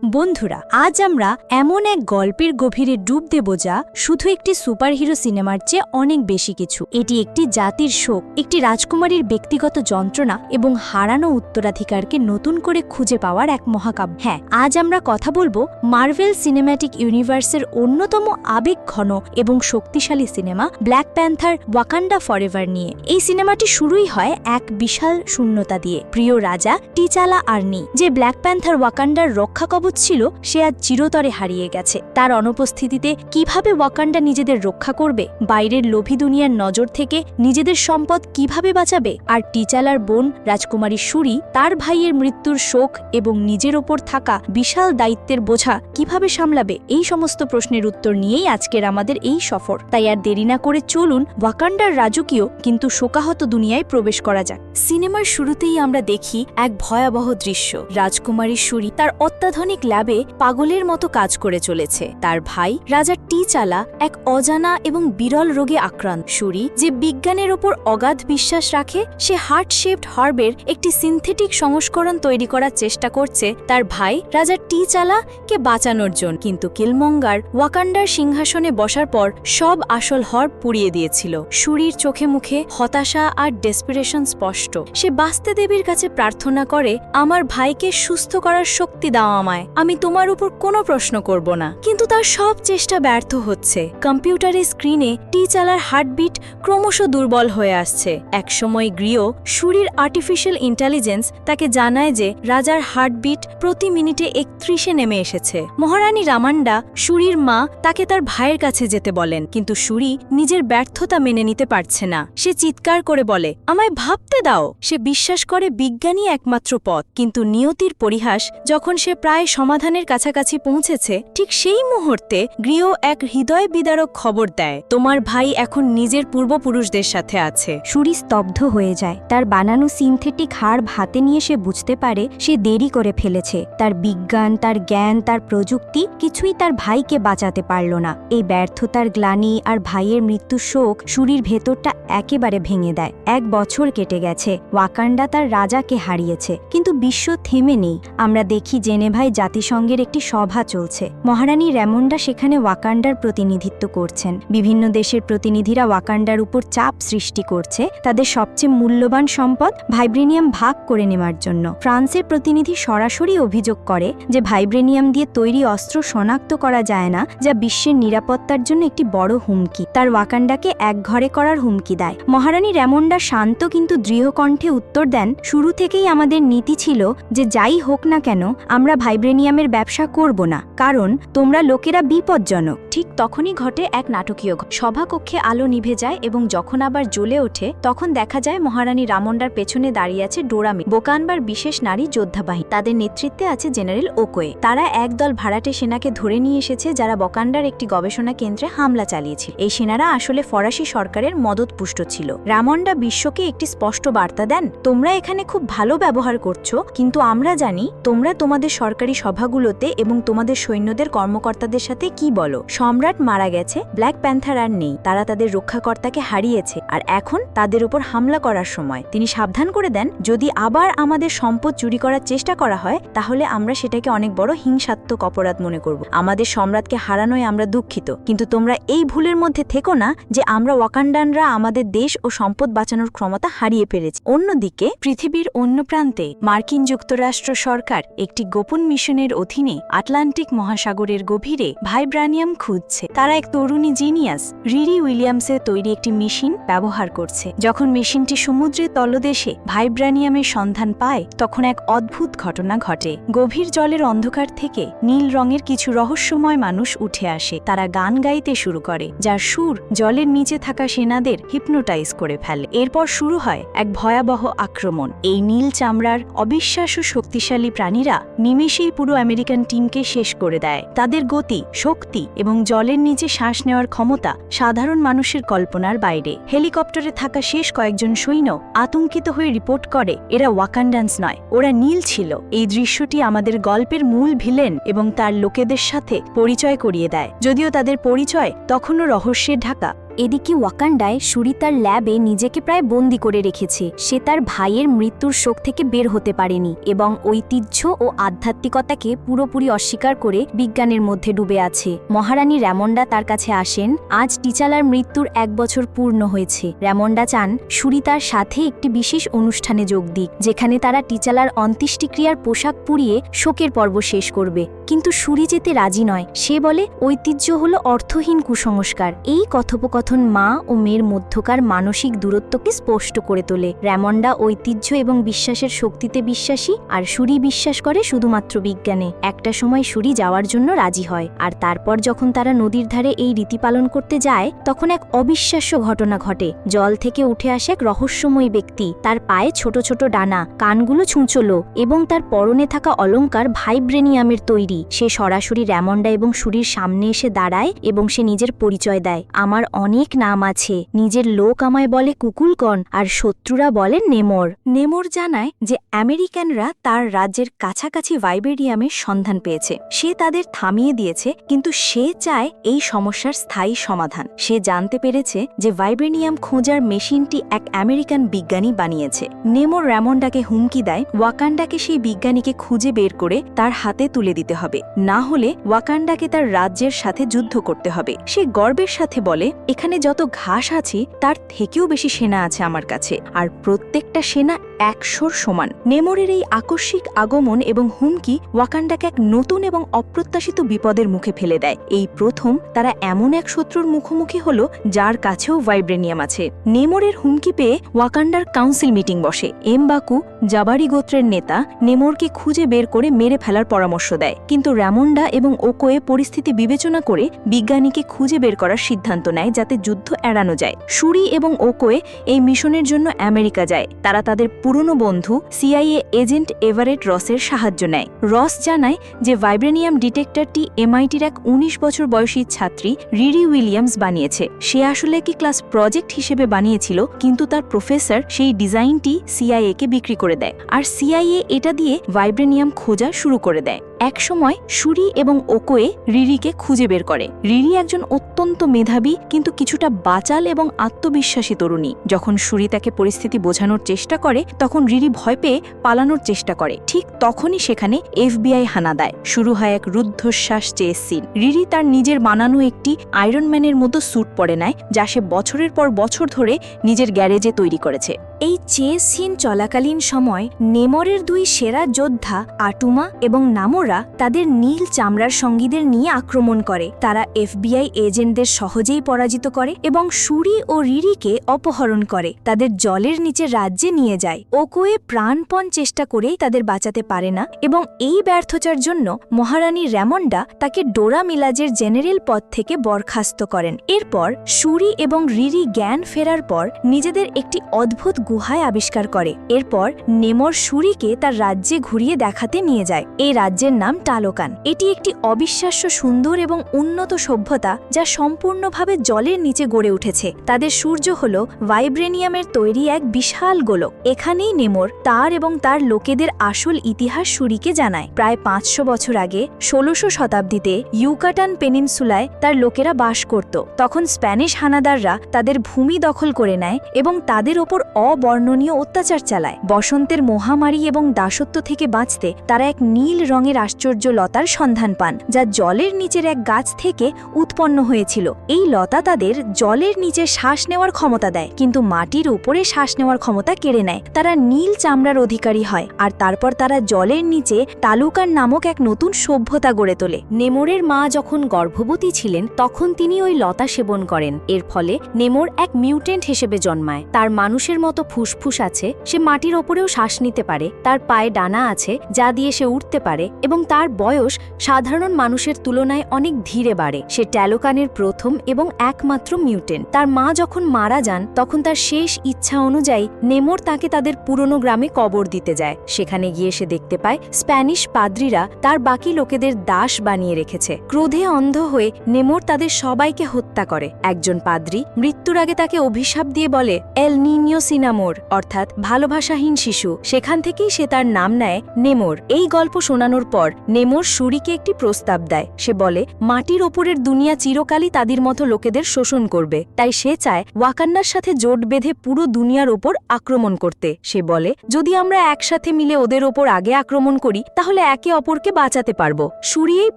বন্ধুরা, আজ আমরা এমন এক গল্পের গভীরে ডুব দেব যা শুধু একটি সুপারহিরো সিনেমার চেয়ে অনেক বেশি কিছু। এটি একটি জাতির শোক, একটি রাজকুমারীর ব্যক্তিগত যন্ত্রণা এবং হারানো উত্তরাধিকারকে নতুন করে খুঁজে পাওয়ার এক মহাকাব্য। হ্যাঁ, আজ আমরা কথা বলবো মার্ভেল সিনেম্যাটিক ইউনিভার্সের অন্যতম আবেগঘন এবং শক্তিশালী cinema black panther Wakanda forever নিয়ে। এই সিনেমাটি শুরুই হয় এক বিশাল শূন্যতা দিয়ে। প্রিয় রাজা টিচালা আর্নি, যে ব্ল্যাক প্যান্থার ওয়াকান্ডার রক্ষা কবচ ছিল, সে আজ চিরতরে হারিয়ে গেছে। তার অনুপস্থিতিতে কিভাবে ওয়াকান্ডা নিজেদের রক্ষা করবে, বাইরের লোভী দুনিয়ার নজর থেকে নিজেদের সম্পদ কিভাবে বাঁচাবে, আর টিচালার বোন রাজকুমারী শুরি তার ভাইয়ের মৃত্যুর শোক এবং নিজের ওপর থাকা বিশাল দায়িত্বের বোঝা কিভাবে সামলাবে, এই সমস্ত প্রশ্নের উত্তর নিয়েই আজকের আমাদের এই সফর। তাই আর দেরি না করে চলুন ওয়াকান্ডার রাজকীয় কিন্তু শোকাহত দুনিয়ায় প্রবেশ করা যাক। সিনেমার শুরুতেই আমরা দেখি এক ভয়াবহ দৃশ্য। রাজকুমারী শুরি তার অত্যাধুনিক ল্যাবে পাগলের মতো কাজ করে চলেছে। তার ভাই রাজা টিচালা এক অজানা এবং বিরল রোগে আক্রান্ত। শুরি, যে বিজ্ঞানের ওপর অগাধ বিশ্বাস রাখে, সে হার্ট শেপড হার্বের একটি সিনথেটিক সংস্করণ তৈরি করার চেষ্টা করছে তার ভাই রাজা টিচালাকে বাঁচানোর জন্য। কিন্তু কিলমঙ্গার ওয়াকান্ডার সিংহাসনে বসার পর সব আসল হর্ব পুড়িয়ে দিয়েছিল। শুরির চোখে মুখে হতাশা আর ডেসপিরেশন স্পষ্ট। সে বাস্তে দেবীর কাছে প্রার্থনা করে, আমার ভাইকে সুস্থ করার শক্তি দাও আমায়, আমি তোমার উপর কোনো প্রশ্ন করব না। কিন্তু তার সব চেষ্টা ব্যর্থ হচ্ছে। কম্পিউটারের স্ক্রিনে টিচালার হার্টবিট ক্রমশ দুর্বল হয়ে আসছে। একসময় গৃহ শুরির আর্টিফিশিয়াল ইন্টেলিজেন্স তাকে জানায় যে রাজার হার্টবিট প্রতি মিনিটে 31-এ নেমে এসেছে। মহারানী রামান্ডা, শুরির মা, তাকে তার ভাইয়ের কাছে যেতে বলেন, কিন্তু শুরি নিজের ব্যর্থতা মেনে নিতে পারছে না। সে চিৎকার করে বলে, আমায় ভাবতে দাও। সে বিশ্বাস করে বিজ্ঞানই একমাত্র পথ। কিন্তু নিয়তির পরিহাস, যখন সে প্রায় সমাধানের কাছাকাছি পৌঁছেছে, ঠিক সেই মুহূর্তে গৃহ এক হৃদয় বিদারক খবর দেয়, তোমার ভাই এখন নিজের পূর্বপুরুষদের সাথে আছে। শুরি স্তব্ধ হয়ে যায়। তার বানানো সিনথেটিক হাড় হাতে নিয়ে সে বুঝতে পারে সে দেরি করে ফেলেছে। তার বিজ্ঞান, তার জ্ঞান, তার প্রযুক্তি কিছুই তার ভাইকে বাঁচাতে পারল না। এই ব্যর্থতার গ্লানি আর ভাইয়ের মৃত্যুর শোক শুরির ভেতরটা একেবারে ভেঙে দেয়। 1 বছর কেটে গেছে, ওয়াকান্ডা তার রাজাকে হারিয়েছে, কিন্তু বিশ্ব থেমে নেই। আমরা দেখি জেনেভায় জাতিসংঘের একটি সভা চলছে। মহারানী রেমন্ডা সেখানে ওয়াকান্ডার প্রতিনিধিত্ব করছেন। বিভিন্ন দেশের প্রতিনিধিরা ওয়াকান্ডার উপর চাপ সৃষ্টি করছে তাদের সবচেয়ে মূল্যবান সম্পদ ভাইব্রেনিয়াম ভাগ করে নেওয়ার জন্য। ফ্রান্সের প্রতিনিধি সরাসরি অভিযোগ করে যে ভাইব্রেনিয়াম দিয়ে তৈরি অস্ত্র শনাক্ত করা যায় না, যা বিশ্বের নিরাপত্তার জন্য একটি বড় হুমকি। তার ওয়াকান্ডাকে একঘরে করার হুমকি দেয়। মহারানী রেমন্ডা শান্ত কিন্তু দৃঢ় কণ্ঠে উত্তর দেন, শুরু থেকেই আমাদের নীতি ছিল যে যাই হোক না কেন আমরা ভাইব্রেনিয়ামের ব্যবসা করব না, কারণ তোমরা লোকেরা বিপজ্জনক। ঠিক তখনই ঘটে এক নাটকীয় সভাকক্ষে আলো নিভে যায় এবং যখন আবার জ্বলে ওঠে তখন দেখা যায় মহারানী রামন্ডার পেছনে দাঁড়িয়ে আছে ডোরামি, বোকানবার বিশেষ নারী যোদ্ধাবাহিনী। তাদের নেতৃত্বে আছে জেনারেল ওকোয়ে। তারা একদল ভাড়াটে সেনাকে ধরে নিয়ে এসেছে যারা বকান্ডার একটি গবেষণা কেন্দ্রে হামলা চালিয়েছিল। এই সেনারা আসলে ফরাসি সরকারের মদতপুষ্ট ছিল। রামন্ডা বিশ্বকে একটি স্পষ্ট বার্তা দেন, তোমরা এখানে খুব ভালো ব্যবহার করছো, কিন্তু আমরা জানি তোমরা তোমাদের সরকারি সভাগুলোতে এবং তোমাদের সৈন্যদের কর্মকর্তাদের সাথে কি বলো। সম্রাট মারা গেছে, ব্ল্যাক প্যান্থার আর নেই, তারা তাদের রক্ষাকর্তাকে হারিয়েছে, আর এখন তাদের উপর হামলা করার সময়। তিনি সাবধান করে দেন, যদি আবার আমাদের সম্পদ চুরি করার চেষ্টা করা হয় তাহলে আমরা সেটাকে অনেক বড় হিংসাত্মক অপরাধ মনে করব। আমাদের সম্রাটকে হারানোয় আমরা দুঃখিত, কিন্তু তোমরা এই ভুলের মধ্যে থেকো না যে আমরা ওয়াকান্ডানরা আমাদের দেশ ও সম্পদ বাঁচানোর ক্ষমতা হারিয়ে ফেলেছি। অন্যদিকে পৃথিবীর অন্য প্রান্তে মার্কিন যুক্তরাষ্ট্র সরকার একটি গোপন মিশনের অধীনে আটলান্টিক মহাসাগরের গভীরে ভাইব্রানিয়াম খুঁজছে। তারা এক তরুণী জিনিয়াস রিরি উইলিয়ামসের তৈরি একটি মেশিন ব্যবহার করছে। যখন মেশিনটি সমুদ্রের তলদেশে ভাইব্রানিয়ামের সন্ধান পায় তখন এক অদ্ভুত ঘটনা ঘটে। গভীর জলের অন্ধকার থেকে নীল রঙের কিছু রহস্যময় মানুষ উঠে আসে। তারা গান গাইতে শুরু করে, যার সুর জলের নিচে থাকা সেনাদের হিপনোটাইজ করে ফেলে। এরপর শুরু হয় এক ভয়াবহ আক্রমণ। এই নীল চামড়ার অবিশ্বাস্য শক্তিশালী প্রাণীরা নিমেষেই পুরো আমেরিকান টিমকে শেষ করে দেয়। তাদের গতি, শক্তি এবং জলের নিচে শ্বাস নেওয়ার ক্ষমতা সাধারণ মানুষের কল্পনার বাইরে। হেলিকপ্টারে থাকা শেষ কয়েকজন সৈন্য আতঙ্কিত হয়ে রিপোর্ট করে, এরা ওয়াকান্ডান্স নয়, ওরা নীল ছিল। এই দৃশ্যটি আমাদের গল্পের মূল ভিলেন এবং তার লোকেদের সাথে পরিচয় করিয়ে দেয়, যদিও তাদের পরিচয় তখনও রহস্যে ঢাকা। এদিকে ওয়াকান্ডায় শুরি তার ল্যাবে নিজেকে প্রায় বন্দি করে রেখেছে। সে তার ভাইয়ের মৃত্যুর শোক থেকে বের হতে পারেনি এবং ঐতিহ্য ও আধ্যাত্মিকতাকে পুরোপুরি অস্বীকার করে বিজ্ঞানের মধ্যে ডুবে আছে। মহারানী র্যামন্ডা তার কাছে আসেন। আজ টিচালার মৃত্যুর 1 বছর পূর্ণ হয়েছে। র্যামন্ডা চান শুরি তার সাথে একটি বিশেষ অনুষ্ঠানে যোগ দিক, যেখানে তারা টিচালার অন্ত্যেষ্টিক্রিয়ার পোশাক পুড়িয়ে শোকের পর্ব শেষ করবে। কিন্তু শুরি যেতে রাজি নয়। সে বলে ঐতিহ্য হলো অর্থহীন কুসংস্কার। এই কথোপকথন মা ও মেয়ের মধ্যকার মানসিক দূরত্বকে স্পষ্ট করে তোলে। র্যামন্ডা ঐতিহ্য এবং বিশ্বাসের শক্তিতে বিশ্বাসী, আর শুরি বিশ্বাস করে শুধুমাত্র বিজ্ঞানে। একটা সময় শুরি যাওয়ার জন্য রাজি হয়, আর তারপর যখন তারা নদীর ধারে এই রীতি পালন করতে যায়, তখন এক অবিশ্বাস্য ঘটনা ঘটে। জল থেকে উঠে আসে এক রহস্যময়ী ব্যক্তি। তার পায়ে ছোট ছোট ডানা, কানগুলো ছুঁচলো এবং তার পরনে থাকা অলংকার ভাইব্রেনিয়ামের তৈরি। সে সরাসরি র্যামন্ডা এবং শুরির সামনে এসে দাঁড়ায় এবং সে নিজের পরিচয় দেয়। আমার অনেক নাম আছে। নিজের লোক আমায় বলে কুকুলকণ, আর শত্রুরা বলে নেমর। নেমর জানায় যে আমেরিকানরা তার রাজ্যের কাছাকাছি ভাইব্রেনিয়ামের সন্ধান পেয়েছে। সে তাদের থামিয়ে দিয়েছে, কিন্তু সে চায় এই সমস্যার স্থায়ী সমাধান। সে জানতে পেরেছে যে ভাইব্রেনিয়াম খোঁজার মেশিনটি এক আমেরিকান বিজ্ঞানী বানিয়েছে। নেমর র্যামন্ডাকে হুমকি দেয় ওয়াকান্ডাকে সেই বিজ্ঞানীকে খুঁজে বের করে তার হাতে তুলে দিতে হবে, না হলে ওয়াকান্ডাকে তার রাজ্যের সাথে যুদ্ধ করতে হবে। সে গর্বের সাথে বলে, এখানে যত ঘাস আছে তার থেকেও বেশি সেনা আছে আমার কাছে, আর প্রত্যেকটা সেনা 100 সমান। নেমরের এই আকস্মিক আগমন এবং হুমকি ওয়াকান্ডাকে এক নতুন এবং অপ্রত্যাশিত বিপদের মুখে ফেলে দেয়। এই প্রথম তারা এমন এক শত্রুর মুখোমুখি হলো যার কাছেও ভাইব্রেনিয়াম আছে। নেমরের হুমকি পেয়ে ওয়াকান্ডার কাউন্সিল মিটিং বসে। এমবাকু, জাবারি গোত্রের নেতা, নেমরকে খুঁজে বের করে মেরে ফেলার পরামর্শ দেয়, কিন্তু র্যামন্ডা এবং ওকোয়ে পরিস্থিতি বিবেচনা করে বিজ্ঞানীকে খুঁজে বের করার সিদ্ধান্ত নেয় যাতে যুদ্ধ এড়ানো যায়। শুরি এবং ওকোয়ে এই মিশনের জন্য আমেরিকা যায়। তারা তাদের পুরনো বন্ধু সিআইএ এজেন্ট এভারেট রসের সাহায্য নেয়। রস জানায় যে ভাইব্রেনিয়াম ডিটেক্টরটি এমআইটির এক 19 বছর বয়সী ছাত্রী রিরি উইলিয়ামস বানিয়েছে। সে আসলে কি ক্লাস প্রজেক্ট হিসেবে বানিয়েছিল, কিন্তু তার প্রফেসর সেই ডিজাইনটি সিআইএ-কে বিক্রি করে দেয়, আর সিআইএ এটা দিয়ে ভাইব্রেনিয়াম খোঁজা শুরু করে দেয়। একসময় শুরি এবং ওকোয়ে রিরিকে খুঁজে বের করে। রিরি একজন অত্যন্ত মেধাবী কিন্তু কিছুটা বাচাল এবং আত্মবিশ্বাসী তরুণী। যখন শুরি তাকে পরিস্থিতি বোঝানোর চেষ্টা করে, তখন রিরি ভয় পেয়ে পালানোর চেষ্টা করে। ঠিক তখনই সেখানে এফবিআই হানা দেয়। শুরু হয় এক রুদ্ধশ্বাস চেস সিন। রিরি তার নিজের বানানো একটি আয়রনম্যানের মতো স্যুট পরে নেয়, যা সে বছরের পর বছর ধরে নিজের গ্যারেজে তৈরি করেছে। এই চেস সিন চলাকালীন সময় নেমরের 2 সেরা যোদ্ধা আটুমা এবং নামোরা তাদের নীল চামড়ার সঙ্গীদের নিয়ে আক্রমণ করে। তারা এফবিআই এজেন্টদের সহজেই পরাজিত করে এবং শুরি ও রিরিকে অপহরণ করে তাদের জলের নিচে রাজ্যে নিয়ে যায়। ওকোয়ে প্রাণপণ চেষ্টা করেই তাদের বাঁচাতে পারে না এবং এই ব্যর্থতার জন্য মহারানী র্যামন্ডা তাকে ডোরা মিলাজের জেনারেল পদ থেকে বরখাস্ত করেন। এরপর শুরি এবং রিরি জ্ঞান ফেরার পর নিজেদের একটি অদ্ভুত গুহায় আবিষ্কার করে। এরপর নেমর শুরিকে তার রাজ্যে ঘুরিয়ে দেখাতে নিয়ে যায়। এই রাজ্যের নাম টালোকান। এটি একটি অবিশ্বাস্য সুন্দর এবং উন্নত সভ্যতা যা সম্পূর্ণভাবে জলের নিচে গড়ে উঠেছে। তাদের সূর্য হল ভাইব্রেনিয়ামের তৈরি এক বিশাল গোলক। এখানেই নেমর তার এবং তার লোকেদের আসল ইতিহাস শুরিকে জানায়। প্রায় 500 বছর আগে 16শো শতাব্দীতে ইউকাটান পেনিনসুলায় তার লোকেরা বাস করত। তখন স্প্যানিশ হানাদাররা তাদের ভূমি দখল করে নেয় এবং তাদের ওপর অবর্ণনীয় অত্যাচার চালায়। বসন্তের মহামারী এবং দাসত্ব থেকে বাঁচতে তারা এক নীল রঙের আশ্চর্য লতার সন্ধান পান, যা জলের নিচের এক গাছ থেকে উৎপন্ন হয়েছিল। এই লতা তাদের জলের নিচে শ্বাস নেওয়ার ক্ষমতা দেয়, কিন্তু মাটির উপরে শ্বাস নেওয়ার ক্ষমতা কেড়ে নেয়। তারা নীল চামড়ার অধিকারী হয়, আর তারপর তারা জলের নিচে টালুকান নামক এক নতুন সভ্যতা গড়ে তোলে। নেমরের মা যখন গর্ভবতী ছিলেন, তখন তিনি ওই লতা সেবন করেন। এর ফলে নেমর এক মিউটেন্ট হিসেবে জন্মায়। তার মানুষের মতো ফুসফুস আছে, সে মাটির ওপরেও শ্বাস নিতে পারে, তার পায়ে ডানা আছে যা দিয়ে সে উঠতে পারে, এবং তার বয়স সাধারণ মানুষের তুলনায় অনেক ধীরে বাড়ে। সে ট্যালোকানের প্রথম এবং একমাত্র মিউটেন্ট। তার মা যখন মারা যান, তখন তার শেষ ইচ্ছা অনুযায়ী নেমর তাকে তাদের পুরনো গ্রামে কবর দিতে যায়। সেখানে গিয়ে সে দেখতে পায় স্প্যানিশ পাদ্রীরা তার বাকি লোকেদের দাস বানিয়ে রেখেছে। ক্রোধে অন্ধ হয়ে নেমর তাদের সবাইকে হত্যা করে। একজন পাদ্রী মৃত্যুর আগে তাকে অভিশাপ দিয়ে বলে, এল নিনিও সিনামো, নেমোর অর্থাৎ ভালোবাসাহীন শিশু। সেখান থেকেই সে তার নাম নেয় নেমোর। এই গল্প শোনানোর পর নেমোর শুরিকে একটি প্রস্তাব দেয়। সে বলে মাটির ওপরের দুনিয়া চিরকালই তাদের মতো লোকেদের শোষণ করবে, তাই সে চায় ওয়াকান্ডার সাথে জোট বেঁধে পুরো দুনিয়ার ওপর আক্রমণ করতে। সে বলে যদি আমরা একসাথে মিলে ওদের ওপর আগে আক্রমণ করি তাহলে একে অপরকে বাঁচাতে পারবো। শুরি এই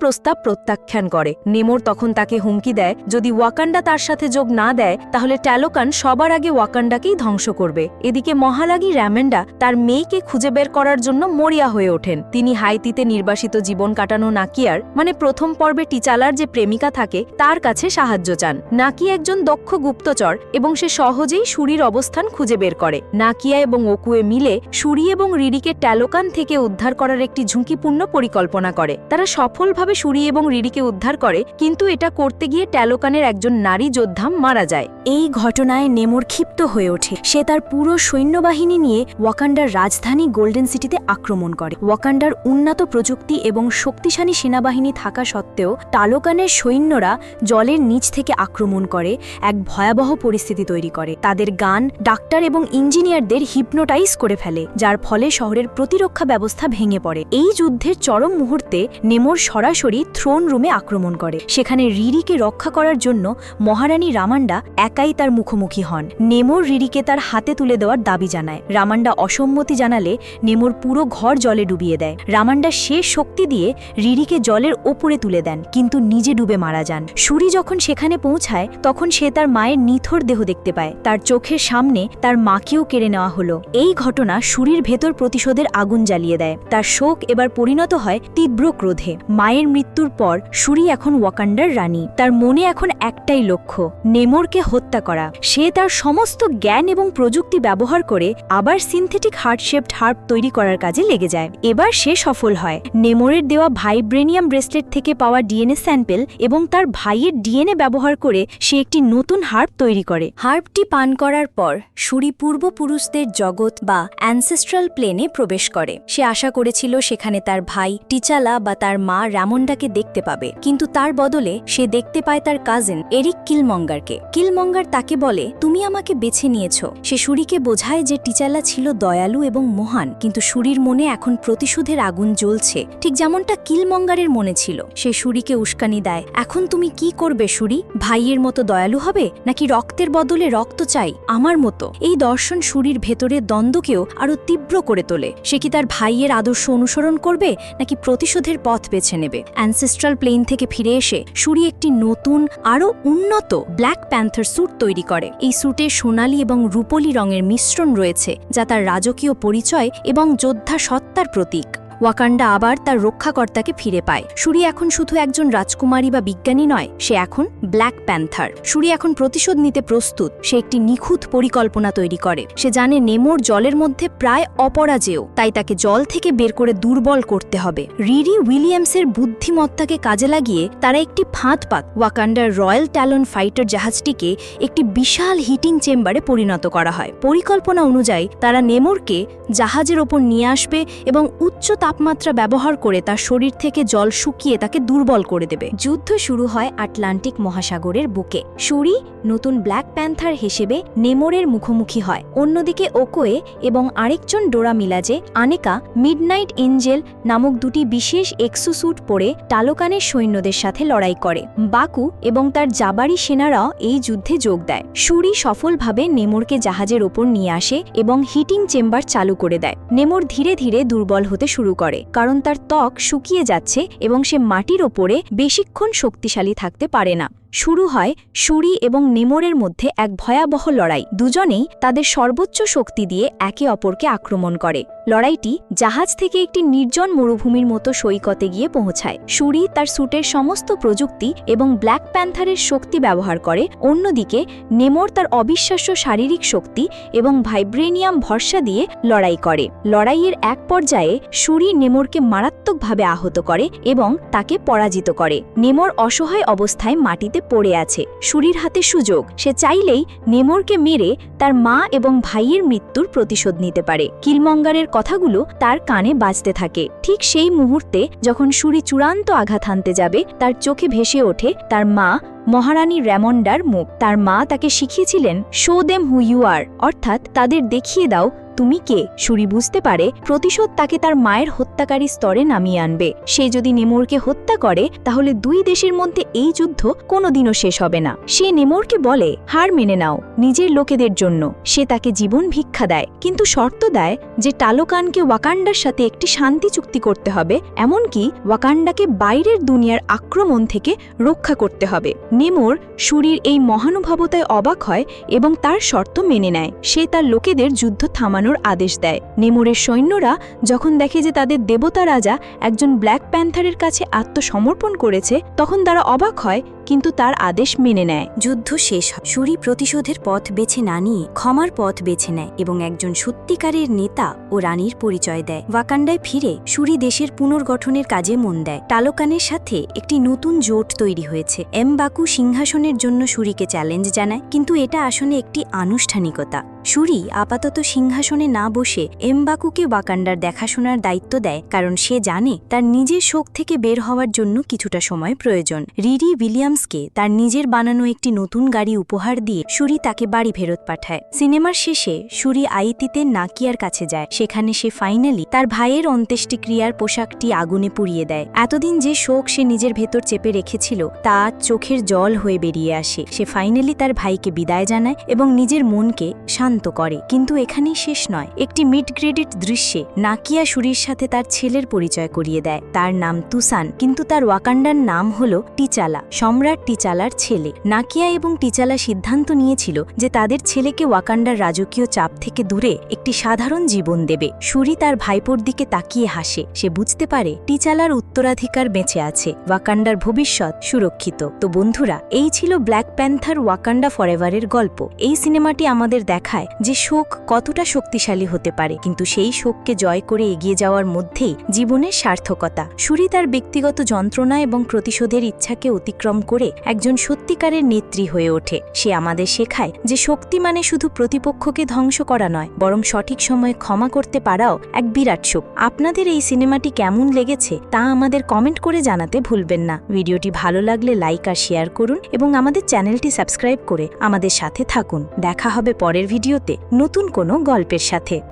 প্রস্তাব প্রত্যাখ্যান করে। নেমোর তখন তাকে হুমকি দেয় যদি ওয়াকান্ডা তার সাথে যোগ না দেয় তাহলে ট্যালোকান সবার আগে ওয়াকান্ডাকেই ধ্বংস করবে। এদিকে মহারানী রামেন্ডা তার মেয়েকে খুঁজে বের করার জন্য মরিয়া হয়ে ওঠেন। তিনি হাইতিতে নির্বাসিত জীবন কাটানো নাকিয়ার মানে প্রথম পর্বে টিচালার যে প্রেমিকা থাকে তার কাছে সাহায্য চান। নাকি একজন দক্ষ গুপ্তচর এবং সে সহজেই শুরির অবস্থান খুঁজে বের করে। নাকিয়া এবং ওকুয়ে মিলে শুরি এবং রিরিকে ট্যালোকান থেকে উদ্ধার করার একটি ঝুঁকিপূর্ণ পরিকল্পনা করে। তারা সফলভাবে শুরি এবং রিরিকে উদ্ধার করে, কিন্তু এটা করতে গিয়ে ট্যালোকানের একজন নারী যোদ্ধা মারা যায়। এই ঘটনায় নেমোর ক্ষিপ্ত হয়ে ওঠে। সে তার পুরো সৈন্যবাহিনী নিয়ে ওয়াকান্ডার রাজধানী গোল্ডেন সিটিতে আক্রমণ করে। ওয়াকান্ডার উন্নত প্রযুক্তি এবং শক্তিশালী সেনাবাহিনী থাকা সত্ত্বেও টালোকানের সৈন্যরা জলের নিচ থেকে আক্রমণ করে এক ভয়াবহ পরিস্থিতি তৈরি করে। তাদের গান, ডাক্তার এবং ইঞ্জিনিয়ারদের হিপনোটাইজ করে ফেলে, যার ফলে শহরের প্রতিরক্ষা ব্যবস্থা ভেঙে পড়ে। এই যুদ্ধের চরম মুহূর্তে নেমোর সরাসরি থ্রোন রুমে আক্রমণ করে। সেখানে রিরিকে রক্ষা করার জন্য মহারানী রামান্ডা একাই তার মুখোমুখি হন। নেমোর রিরিকে তার হাতে তুলে দেওয়ার দাবি জানায়। রামান্ডা অসম্মতি জানালে নেমোর পুরো ঘর জলে ডুবিয়ে দেয়। রামান্ডা শেষ শক্তি দিয়ে রিরিকে জলের ওপরে তুলে দেন, কিন্তু নিজে ডুবে মারা যান। শুরি যখন সেখানে পৌঁছায় তখন সে তার মায়ের নিথর দেহ দেখতে পায়। তার চোখের সামনে তার মাকেও কেড়ে নেওয়া হলো। এই ঘটনা শুরির ভেতর প্রতিশোধের আগুন জ্বালিয়ে দেয়। তার শোক এবার পরিণত হয় তীব্র ক্রোধে। মায়ের মৃত্যুর পর শুরি এখন ওয়াকান্ডার রানী। তার মনে এখন একটাই লক্ষ্য, নেমোরকে হত্যা করা। সে তার সমস্ত জ্ঞান এবং প্রযুক্তি ব্যবহার করে আবার সিনথেটিক হার্ট শেপড হার্প তৈরি করার কাজে লেগে যায়। এবার সে সফল হয়। নেমোরের দেওয়া ভাইব্রেনিয়াম ব্রেসলেট থেকে পাওয়া ডিএনএ স্যাম্পল এবং তার ভাইয়ের ডিএনএ ব্যবহার করে সে একটি নতুন হার্প তৈরি করে। হার্পটি পান করার পর শুরি পূর্বপুরুষদের জগৎ বা অ্যানসেস্ট্রাল প্লেনে প্রবেশ করে। সে আশা করেছিল সেখানে তার ভাই টিচালা বা তার মা রামন্ডাকে দেখতে পাবে, কিন্তু তার বদলে সে দেখতে পায় তার কাজিন এরিক কিলমঙ্গারকে। কিলমঙ্গার তাকে বলে তুমি আমাকে বেছে নিয়েছ। সে শুরিকে বোঝায় যে টিচালা ছিল দয়ালু এবং মহান, কিন্তু শুরির মনে এখন প্রতিশোধের আগুন জ্বলছে, ঠিক যেমনটা কিলমঙ্গারের মনে ছিল। সে শুরিকে উস্কানি দেয়, এখন তুমি কি করবে শুরি? ভাইয়ের মতো দয়ালু হবে নাকি রক্তের বদলে রক্ত চাই আমার মতো? এই দর্শন শুরির ভেতরে দ্বন্দ্বকেও আরো তীব্র করে তোলে। সে কি তার ভাইয়ের আদর্শ অনুসরণ করবে নাকি প্রতিশোধের পথ বেছে নেবে? অ্যানসেস্ট্রাল প্লেন থেকে ফিরে এসে শুরি একটি নতুন আরো উন্নত ব্ল্যাক প্যান্থার স্যুট তৈরি করে। এই স্যুটে সোনালী এবং রূপলি রঙের মিশ্রণ রয়েছে, যা তার রাজকীয় পরিচয় এবং যোদ্ধা সত্তার প্রতীক। ওয়াকান্ডা আবার তার রক্ষাকর্তাকে ফিরে পায়। শুরি এখন শুধু একজন রাজকুমারী বা বিজ্ঞানী নয়, সে এখন ব্ল্যাক প্যান্থার। শুরি এখন প্রতিশোধ নিতে প্রস্তুত। সে একটি নিখুঁত পরিকল্পনা তৈরি করে। সে জানে নেমোর জলের মধ্যে প্রায় অপরাজেয়, তাই তাকে জল থেকে বের করে দুর্বল করতে হবে। রিরি উইলিয়ামসের বুদ্ধিমত্তাকে কাজে লাগিয়ে তারা একটি ফাঁদ পাত। ওয়াকান্ডার রয়্যাল ট্যালন ফাইটার জাহাজটিকে একটি বিশাল হিটিং চেম্বারে পরিণত করা হয়। পরিকল্পনা অনুযায়ী তারা নেমোরকে জাহাজের ওপর নিয়ে আসবে এবং উচ্চ তাপমাত্রা ব্যবহার করে তার শরীর থেকে জল শুকিয়ে তাকে দুর্বল করে দেবে। যুদ্ধ শুরু হয় আটলান্টিক মহাসাগরের বুকে। শুরি নতুন ব্ল্যাক প্যান্থার হিসেবে নেমোরের মুখোমুখি হয়। অন্যদিকে ওকোয়ে এবং আরেকজন ডোরা মিলাজে আনেকা মিডনাইট এঞ্জেল নামক দুটি বিশেষ এক্সোস্যুট পরে টালোকানের সৈন্যদের সাথে লড়াই করে। বাকু এবং তার জাবারি সেনারাও এই যুদ্ধে যোগ দেয়। শুরি সফলভাবে নেমোরকে জাহাজের ওপর নিয়ে আসে এবং হিটিং চেম্বার চালু করে দেয়। নেমোর ধীরে ধীরে দুর্বল হতে শুরু করে, কারণ তার ত্বক শুকিয়ে যাচ্ছে এবং সে মাটির ওপরে বেশিক্ষণ শক্তিশালী থাকতে পারে না। শুরু হয় শুরি এবং নেমোরের মধ্যে এক ভয়াবহ লড়াই। দুজনেই তাদের সর্বোচ্চ শক্তি দিয়ে একে অপরকে আক্রমণ করে। লড়াইটি জাহাজ থেকে একটি নির্জন মরুভূমির মতো সৈকতে গিয়ে পৌঁছায়। শুরি তার স্যুটের সমস্ত প্রযুক্তি এবং ব্ল্যাক প্যান্থারের শক্তি ব্যবহার করে। অন্যদিকে নেমোর তার অবিশ্বাস্য শারীরিক শক্তি এবং ভাইব্রেনিয়াম ভরসা দিয়ে লড়াই করে। লড়াইয়ের এক পর্যায়ে শুরি নেমোরকে মারাত্মকভাবে আহত করে এবং তাকে পরাজিত করে। নেমোর অসহায় অবস্থায় মাটিতে পড়ে আছে। শুরির হাতে সুযোগ। সে চাইলেই নেমোরকে মেরে তার মা এবং ভাইয়ের মৃত্যুর প্রতিশোধ নিতে পারে। কিলমঙ্গারের কথাগুলো তার কানে বাজতে থাকে। ঠিক সেই মুহূর্তে যখন শুরি চূড়ান্ত আঘাত হানতে যাবে, তার চোখে ভেসে ওঠে তার মা মহারানী র্যামন্ডার মুখ। তার মা তাকে শিখিয়েছিলেন show them who you are, অর্থাৎ তাদের দেখিয়ে দাও তুমি কে। শুরি বুঝতে পারে প্রতিশোধ তাকে তার মায়ের হত্যাকারী স্তরে নামিয়ে আনবে। সে যদি নেমোরকে হত্যা করে তাহলে দুই দেশের মধ্যে এই যুদ্ধ কোনোদিনও শেষ হবে না। সে নেমোরকে বলে হার মেনে নাও নিজের লোকেদের জন্য। সে তাকে জীবন ভিক্ষা দেয়, কিন্তু শর্ত দেয় যে টালোকানকে ওয়াকান্ডার সাথে একটি শান্তি চুক্তি করতে হবে, এমনকি ওয়াকান্ডাকে বাইরের দুনিয়ার আক্রমণ থেকে রক্ষা করতে হবে। নেমোর শুরির এই মহানুভবতায় অবাক হয় এবং তার শর্ত মেনে নেয়। সে তার লোকেদের যুদ্ধ থামানোর আদেশ দেয়। নেমোরের সৈন্যরা যখন দেখে যে তাদের দেবতা রাজা একজন ব্ল্যাক প্যান্থারের কাছে আত্মসমর্পণ করেছে, তখন তারা অবাক হয়, কিন্তু তার আদেশ মেনে নেয়। যুদ্ধ শেষ হয়। শুরি প্রতিশোধের পথ বেছে না নিয়ে ক্ষমার পথ বেছে নেয় এবং একজন সত্যিকারের নেতা ও রানীর পরিচয় দেয়। ওয়াকান্ডায় ফিরে শুরি দেশের পুনর্গঠনের কাজে মন দেয়। টালোকানের সাথে একটি নতুন জোট তৈরি হয়েছে। এমবাকু সিংহাসনের জন্য শুরিকে চ্যালেঞ্জ জানায়, কিন্তু এটা আসলে একটি আনুষ্ঠানিকতা। শুরি আপাতত সিংহাসনে না বসে এমবাকুকে ওয়াকান্ডার দেখাশোনার দায়িত্ব দেয়, কারণ সে জানে তার নিজের শোক থেকে বের হওয়ার জন্য কিছুটা সময় প্রয়োজন। রিরি উইলিয়ামসকে তার নিজের বানানো একটি নতুন গাড়ি উপহার দিয়ে শুরি তাকে বাড়ি ফেরত পাঠায়। সিনেমার শেষে শুরি আইতিতে নাকিয়ার কাছে যায়। সেখানে সে ফাইনালি তার ভাইয়ের অন্ত্যেষ্টিক্রিয়ার পোশাকটি আগুনে পুড়িয়ে দেয়। এতদিন যে শোক সে নিজের ভেতর চেপে রেখেছিল তা চোখের জল হয়ে বেরিয়ে আসে। সে ফাইনালি তার ভাইকে বিদায় জানায় এবং নিজের মনকে শান্ত করে। কিন্তু এখানেই শেষ নয়। একটি মিড ক্রেডিট দৃশ্যে নাকিয়া শুরির সাথে তার ছেলের পরিচয় করিয়ে দেয়। তার নাম তুসান, কিন্তু তার ওয়াকান্ডার নাম হল টিচালা, সম্রাট টিচালার ছেলে। নাকিয়া এবং টিচালা সিদ্ধান্ত নিয়েছিল যে তাদের ছেলেকে ওয়াকান্ডার রাজকীয় চাপ থেকে দূরে একটি সাধারণ জীবন দেবে। শুরি তার ভাইপোর দিকে তাকিয়ে হাসে। সে বুঝতে পারে টিচালার উত্তরাধিকার বেঁচে আছে, ওয়াকান্ডার ভবিষ্যৎ সুরক্ষিত। তো বন্ধুরা, এই ছিল ব্ল্যাক প্যান্থার ওয়াকান্ডা ফরএভারের গল্প। এই সিনেমাটি আমাদের দেখায় যে শোক কতটা শক্তিশালী হতে পারে, কিন্তু সেই শোককে জয় করে এগিয়ে যাওয়ার মধ্যেই জীবনের সার্থকতা। শুরি তার ব্যক্তিগত যন্ত্রণা এবং প্রতিশোধের ইচ্ছাকে অতিক্রম করে একজন সত্যিকারের নেত্রী হয়ে ওঠে। সে আমাদের শেখায় যে শক্তি মানে শুধু প্রতিপক্ষকে ধ্বংস করা নয়, বরং সঠিক সময়ে ক্ষমা করতে পারাও এক বিরাট সুখ। আপনাদের এই সিনেমাটি কেমন লেগেছে তা আমাদের কমেন্ট করে জানাতে ভুলবেন না। ভিডিওটি ভালো লাগলে লাইক আর শেয়ার করুন এবং আমাদের চ্যানেলটি সাবস্ক্রাইব করে আমাদের সাথে থাকুন। দেখা হবে পরের ভিডিওতে নতুন কোনো গল্পের সাথে।